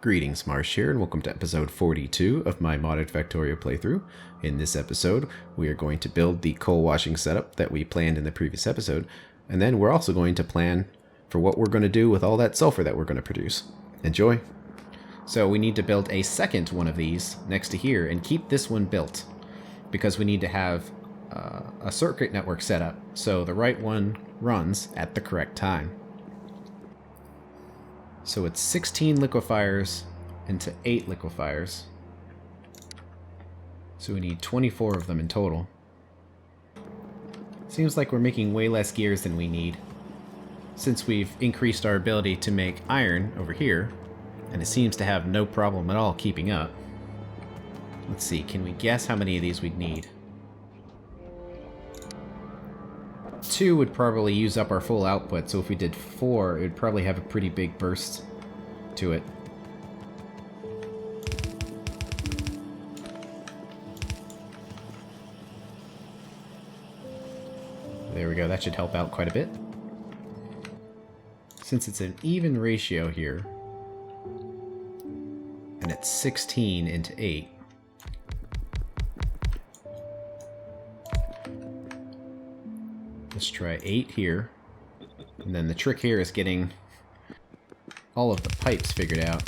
Greetings, Marsh here, and welcome to episode 42 of my modded Factorio playthrough. In this episode, we are going to build the coal washing setup that we planned in the previous episode, and then we're also going to plan for what we're going to do with all that sulfur that we're going to produce. Enjoy! So we need to build a second one of these next to here and keep this one built, because we need to have a circuit network set up so the right one runs at the correct time. So it's 16 liquefiers into 8 liquefiers. So we need 24 of them in total. Seems like we're making way less gears than we need, since we've increased our ability to make iron over here, and it seems to have no problem at all keeping up. Let's see, can we guess how many of these we'd need? 2 would probably use up our full output, so if we did 4, it would probably have a pretty big burst to it. There we go, that should help out quite a bit. Since it's an even ratio here, and it's 16 into 8, let's try 8 here, and then the trick here is getting all of the pipes figured out.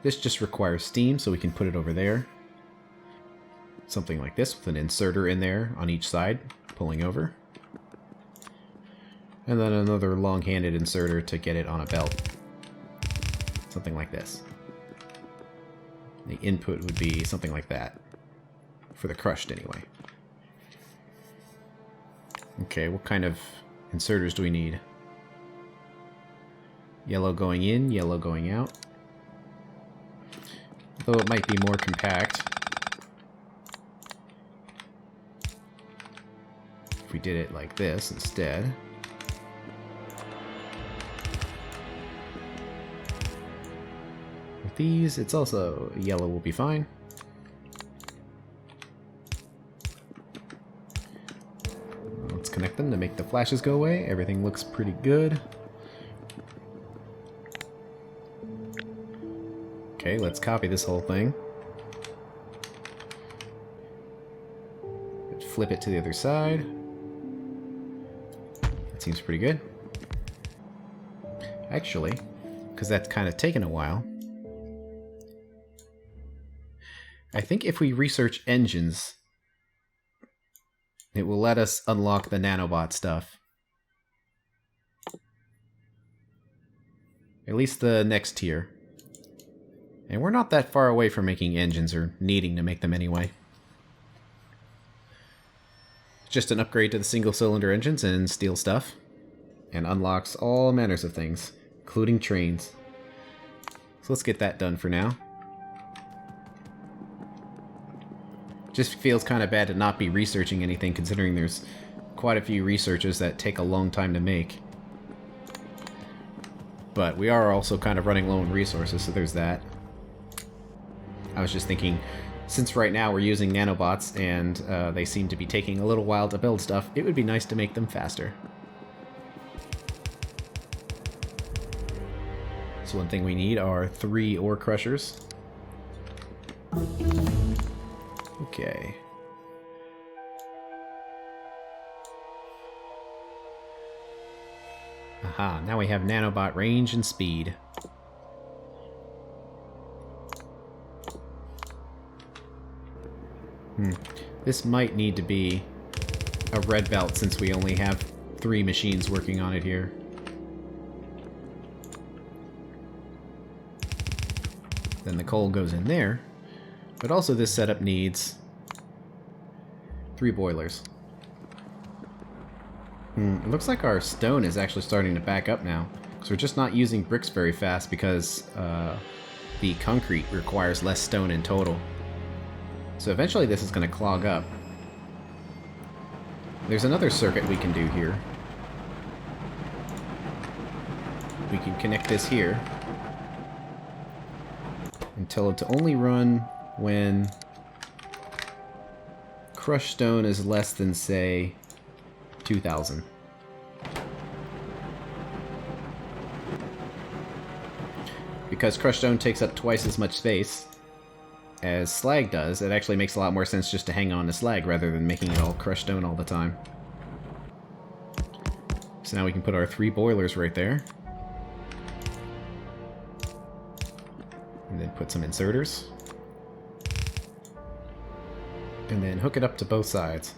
This just requires steam, so we can put it over there. Something like this, with an inserter in there on each side, pulling over. And then another long-handed inserter to get it on a belt. Something like this. The input would be something like that. For the crushed, anyway. Okay, what kind of inserters do we need? Yellow going in, yellow going out. Though it might be more compact if we did it like this instead. With these, it's also yellow will be fine. Connect them to make the flashes go away. Everything looks pretty good. Okay, let's copy this whole thing. Flip it to the other side. That seems pretty good. Actually, because that's kind of taken a while, I think if we research engines, it will let us unlock the nanobot stuff. At least the next tier. And we're not that far away from making engines, or needing to make them anyway. Just an upgrade to the single-cylinder engines and steel stuff. And unlocks all manners of things, including trains. So let's get that done for now. Just feels kind of bad to not be researching anything, considering there's quite a few researches that take a long time to make. But we are also kind of running low on resources, so there's that. I was just thinking, since right now we're using nanobots and they seem to be taking a little while to build stuff, it would be nice to make them faster. So one thing we need are 3 ore crushers. Okay. Aha, now we have nanobot range and speed. This might need to be a red belt since we only have 3 machines working on it here. Then the coal goes in there. But also this setup needs 3 boilers. It looks like our stone is actually starting to back up now, because we're just not using bricks very fast because the concrete requires less stone in total. So eventually this is going to clog up. There's another circuit we can do here. We can connect this here and tell it to only run when crushed stone is less than, say, 2,000. because crushed stone takes up twice as much space as slag does, it actually makes a lot more sense just to hang on to slag rather than making it all crushed stone all the time. So now we can put our 3 boilers right there. And then put some inserters. And then hook it up to both sides.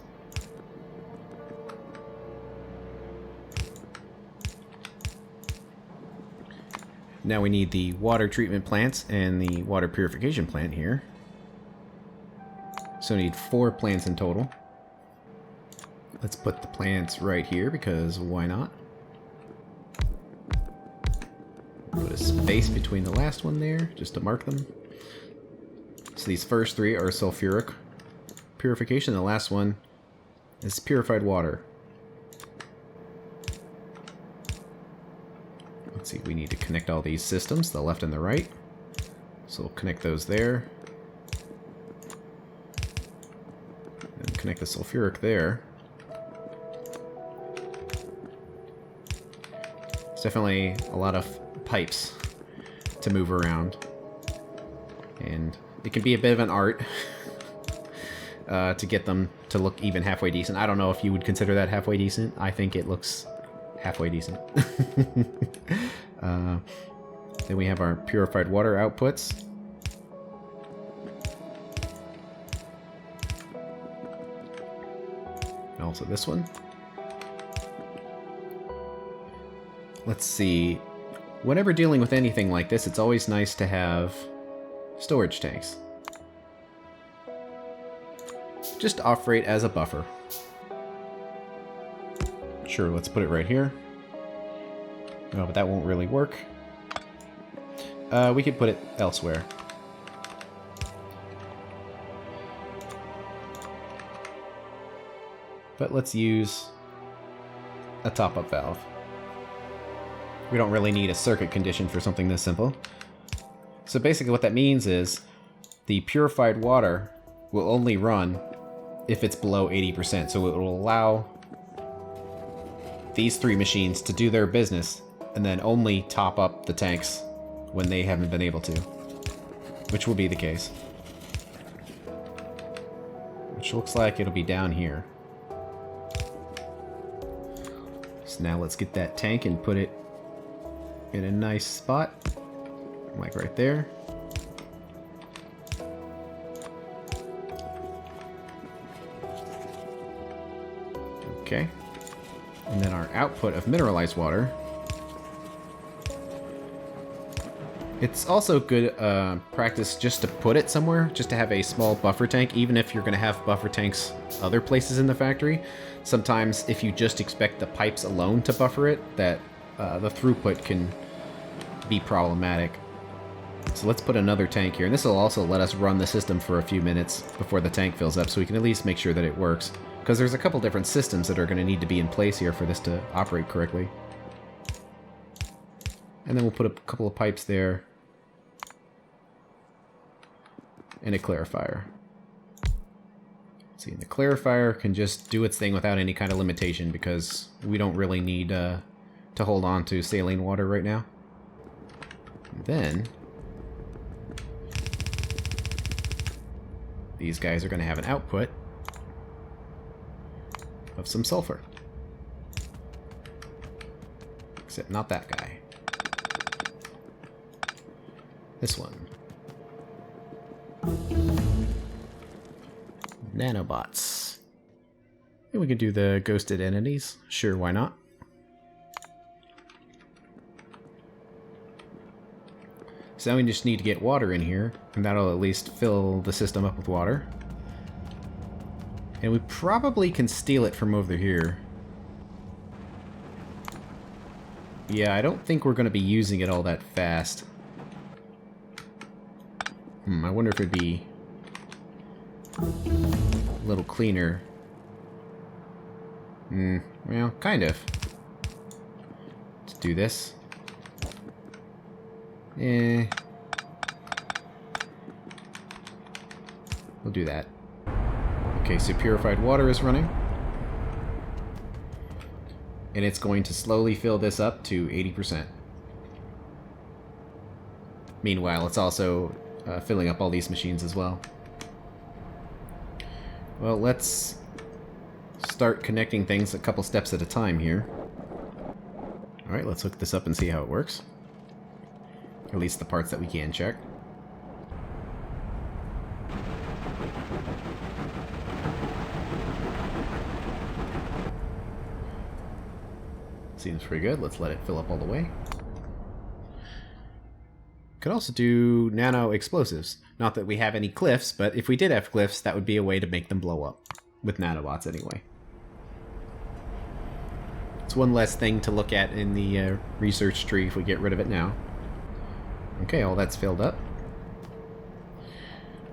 Now we need the water treatment plants and the water purification plant here. So we need 4 plants in total. Let's put the plants right here because why not? Put a space between the last one there just to mark them. So these first 3 are sulfuric purification. The last one is purified water. Let's see, we need to connect all these systems, the left and the right. So we'll connect those there. And connect the sulfuric there. It's definitely a lot of pipes to move around. And it can be a bit of an art to get them to look even halfway decent. I don't know if you would consider that halfway decent. I think it looks halfway decent. Then we have our purified water outputs. And also this one. Let's see. Whenever dealing with anything like this, it's always nice to have storage tanks. Just operate as a buffer. Sure, let's put it right here. No, but that won't really work. We could put it elsewhere. But let's use a top-up valve. We don't really need a circuit condition for something this simple. So basically what that means is the purified water will only run if it's below 80%. So it will allow these 3 machines to do their business and then only top up the tanks when they haven't been able to. Which will be the case. Which looks like it'll be down here. So now let's get that tank and put it in a nice spot. Like right there. Okay. And then our output of mineralized water. It's also good practice just to put it somewhere, just to have a small buffer tank, even if you're going to have buffer tanks other places in the factory. Sometimes if you just expect the pipes alone to buffer it, that the throughput can be problematic. So let's put another tank here, and this will also let us run the system for a few minutes before the tank fills up, so we can at least make sure that it works. Because there's a couple different systems that are going to need to be in place here for this to operate correctly. And then we'll put a couple of pipes there. And a clarifier. See, the clarifier can just do its thing without any kind of limitation because we don't really need to hold on to saline water right now. And then these guys are going to have an output of some sulfur. Except not that guy. This one. Nanobots. And we can do the ghosted entities. Sure, why not? So now we just need to get water in here, and that'll at least fill the system up with water. And we probably can steal it from over here. Yeah, I don't think we're going to be using it all that fast. I wonder if it'd be a little cleaner. Well, kind of. Let's do this. We'll do that. Okay, so purified water is running. And it's going to slowly fill this up to 80%. Meanwhile, it's also filling up all these machines as well. Well, let's start connecting things a couple steps at a time here. Alright, let's hook this up and see how it works. At least the parts that we can check. Seems pretty good. Let's let it fill up all the way. Could also do nano explosives. Not that we have any cliffs, but if we did have cliffs, that would be a way to make them blow up. With nanobots, anyway. It's one less thing to look at in the research tree if we get rid of it now. Okay, all that's filled up.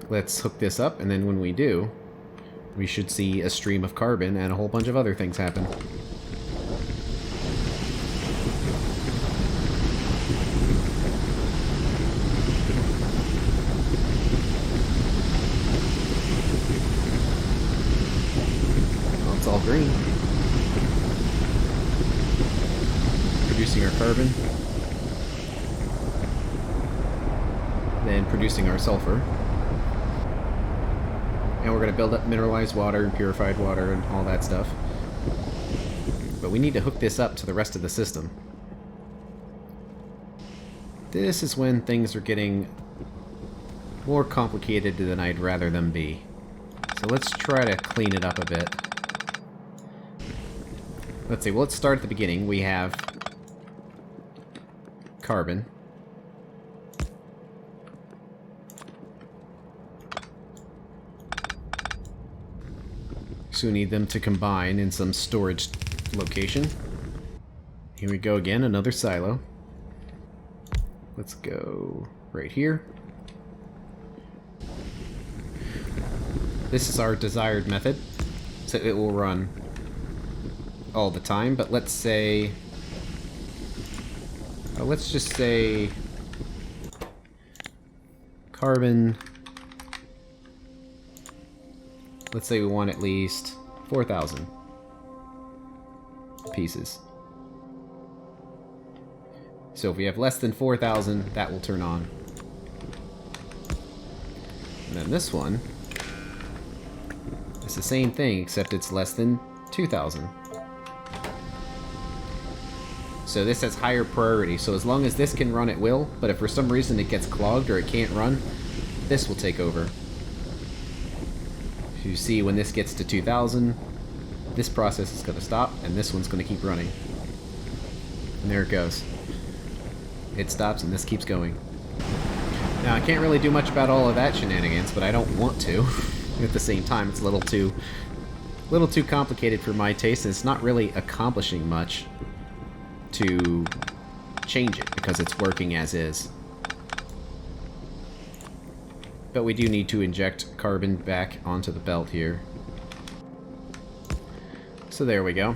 Let's hook this up, and then when we do, we should see a stream of carbon and a whole bunch of other things happen. It's all green. Producing our carbon. Then producing our sulfur. And we're going to build up mineralized water and purified water and all that stuff. But we need to hook this up to the rest of the system. This is when things are getting more complicated than I'd rather them be. So let's try to clean it up a bit. Let's see, well, let's start at the beginning. We have carbon. So we need them to combine in some storage location. Here we go again, another silo. Let's go right here. This is our desired method, so it will run all the time, but let's say... let's just say... carbon... Let's say we want at least 4,000 pieces. So if we have less than 4,000, that will turn on. And then this one is the same thing, except it's less than 2,000. So this has higher priority, so as long as this can run at will, but if for some reason it gets clogged or it can't run, this will take over. You see, when this gets to 2,000, this process is going to stop, and this one's going to keep running. And there it goes. It stops, and this keeps going. Now, I can't really do much about all of that shenanigans, but I don't want to. At the same time, it's a little too complicated for my taste, and it's not really accomplishing much to change it, because it's working as is. But we do need to inject carbon back onto the belt here. So there we go.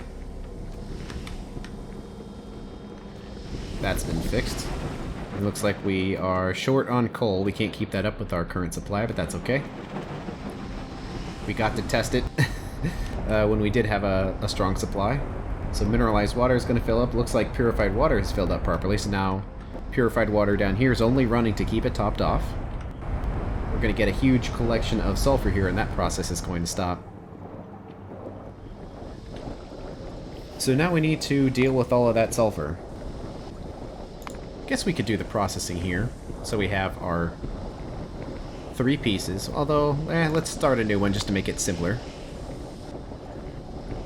That's been fixed. It looks like we are short on coal. We can't keep that up with our current supply, but that's okay. We got to test it when we did have a strong supply. So mineralized water is going to fill up. Looks like purified water is filled up properly, so now purified water down here is only running to keep it topped off. We're going to get a huge collection of sulfur here, and that process is going to stop. So now we need to deal with all of that sulfur. Guess we could do the processing here. So we have our 3 pieces, although, let's start a new one just to make it simpler.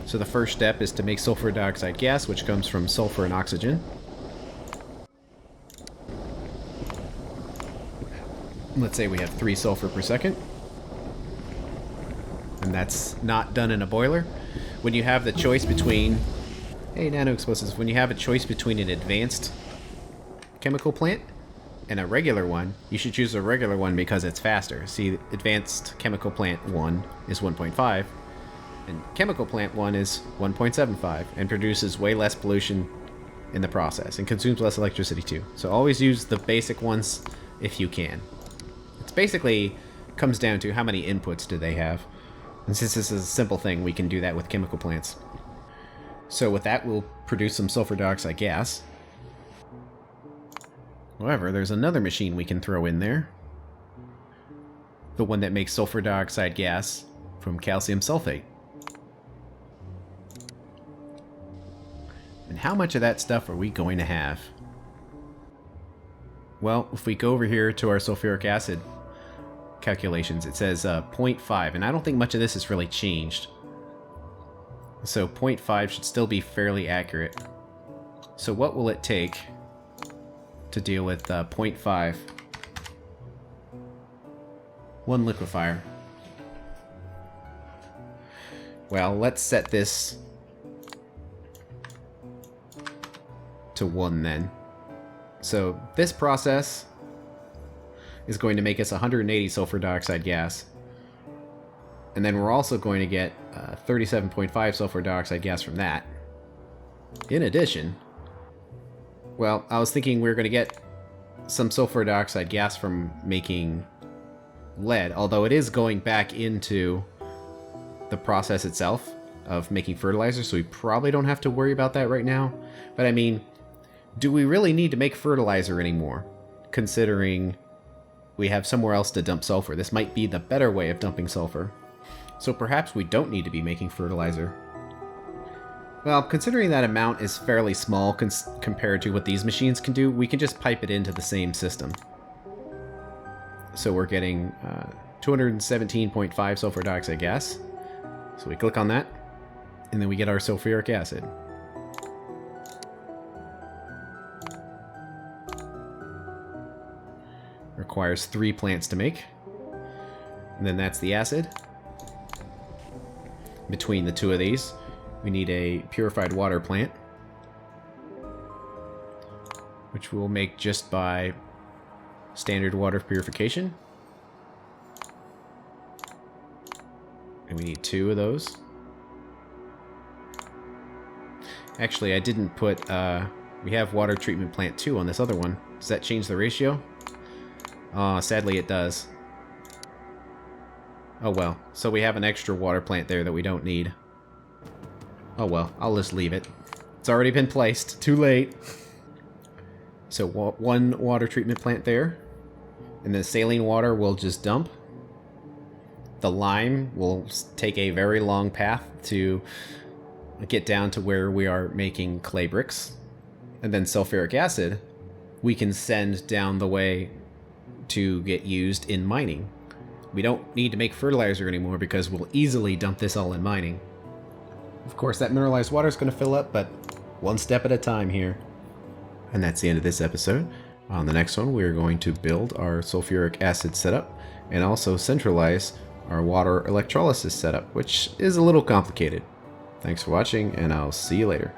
So the first step is to make sulfur dioxide gas, which comes from sulfur and oxygen. Let's say we have 3 sulfur per second. And that's not done in a boiler. When you have the choice between... Hey, nano explosives. When you have a choice between an advanced chemical plant and a regular one, you should choose a regular one because it's faster. See, advanced chemical plant 1 is 1.5, and chemical plant 1 is 1.75, and produces way less pollution in the process, and consumes less electricity too. So always use the basic ones if you can. It's basically comes down to how many inputs do they have. And since this is a simple thing, we can do that with chemical plants. So with that, we'll produce some sulfur dioxide gas. However, there's another machine we can throw in there. The one that makes sulfur dioxide gas from calcium sulfate. And how much of that stuff are we going to have? Well, if we go over here to our sulfuric acid calculations, it says 0.5, and I don't think much of this has really changed. So 0.5 should still be fairly accurate. So what will it take to deal with 0.5? One liquefier. Well, let's set this to 1 then. So this process is going to make us 180 sulfur dioxide gas. And then we're also going to get 37.5 sulfur dioxide gas from that. In addition, well, I was thinking we were going to get some sulfur dioxide gas from making lead, although it is going back into the process itself of making fertilizer, so we probably don't have to worry about that right now. But I mean, do we really need to make fertilizer anymore, considering we have somewhere else to dump sulfur? This might be the better way of dumping sulfur. So perhaps we don't need to be making fertilizer. Well, considering that amount is fairly small compared to what these machines can do, we can just pipe it into the same system. So we're getting 217.5 sulfur dioxide gas. So we click on that, and then we get our sulfuric acid. Requires 3 plants to make. And then that's the acid. Between the two of these, we need a purified water plant, which we'll make just by standard water purification. And we need 2 of those. Actually, I didn't put, we have water treatment plant 2 on this other one. Does that change the ratio? Sadly it does. Oh well, so we have an extra water plant there that we don't need. Oh well, I'll just leave it. It's already been placed. Too late. So 1 water treatment plant there. And the saline water will just dump. The lime will take a very long path to get down to where we are making clay bricks. And then sulfuric acid we can send down the way to get used in mining. We don't need to make fertilizer anymore because we'll easily dump this all in mining. Of course, that mineralized water is going to fill up, but one step at a time here. And that's the end of this episode. On the next one, we're going to build our sulfuric acid setup and also centralize our water electrolysis setup, which is a little complicated. Thanks for watching, and I'll see you later.